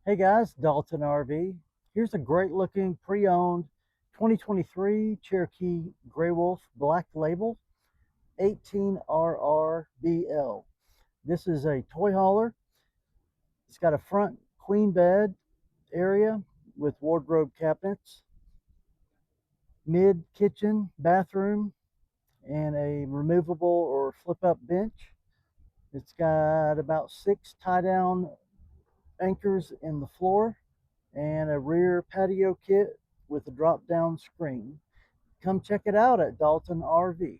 Hey guys, Dalton RV. Here's a great looking pre-owned 2023 Cherokee Grey Wolf Black Label 18RRBL. This is a toy hauler. It's got a front queen bed area with wardrobe cabinets, mid kitchen bathroom, and a removable or flip up bench. It's got about 6 tie down anchors in the floor and a rear patio kit with a drop down screen. Come check it out at Dalton RV.